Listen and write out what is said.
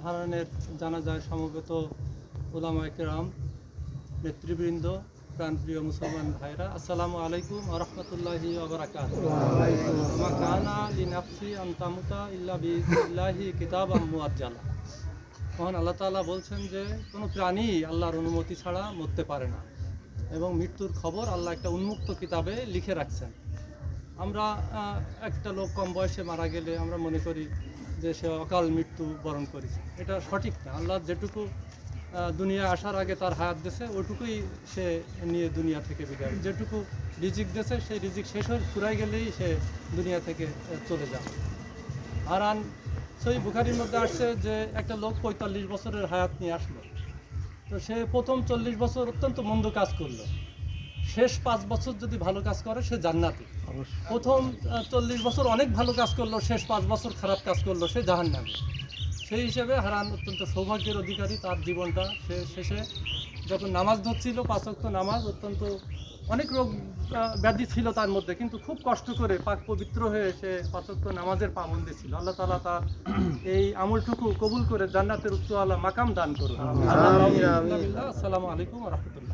হারানের জানাজায় সমবেত উলামায়ে কেরাম, নেতৃবৃন্দ, প্রাণপ্রিয় মুসলমান ভাইরা, আসসালামু আলাইকুম ওয়া রাহমাতুল্লাহি ওয়া বারাকাতুহু। মা কানা লিনাফসি আন তামুতা ইল্লা বিইজনিল্লাহি কিতাবাম মুআজ্জালা। মহান আল্লাহ তাআলা বলছেন যে কোনো প্রাণী আল্লাহর অনুমতি ছাড়া মরতে পারে না এবং মৃত্যুর খবর আল্লাহ একটা উন্মুক্ত কিতাবে লিখে রাখছেন। আমরা একটা লোক কম বয়সে মারা গেলে আমরা মনে করি যে সে অকাল মৃত্যু বরণ করেছে। এটা সঠিক না। আল্লাহ যেটুকু দুনিয়া আসার আগে তার হায়াত দিয়েছে ওইটুকুই সে নিয়ে দুনিয়া থেকে বিদায়। যেটুকু রিজিক দিয়েছে সেই রিজিক শেষ হয়ে ফুরাই গেলেই সে দুনিয়া থেকে চলে যাবে। আর সহিহ বুখারীর মধ্যে আসছে যে একটা লোক ৪৫ বছরের হায়াত নিয়ে আসলো। তো সে প্রথম ৪০ বছর অত্যন্ত মন্দ কাজ করলো, শেষ ৫ বছর যদি ভালো কাজ করে সে জান্নাতি। প্রথম ৪০ বছর অনেক ভালো কাজ করলো, শেষ ৫ বছর খারাপ কাজ করলো, সে জাহান্নামী। সেই হিসেবে হারান অত্যন্ত সৌভাগ্যের অধিকারী। তার জীবনটা সে শেষে যখন নামাজ ধরছিল, ৫ ওয়াক্ত নামাজ, অত্যন্ত অনেক রোগ ব্যাধি ছিল তার মধ্যে, কিন্তু খুব কষ্ট করে পাক পবিত্র হয়ে সে ৫ ওয়াক্ত নামাজের পাবন্দি ছিল। আল্লাহ তাআলা তার এই আমলটুকু কবুল করে জান্নাতের উচ্চ আলা মাকাম দান করুন। আসসালামু আলাইকুম ওয়া রাহমাতুল্লাহ।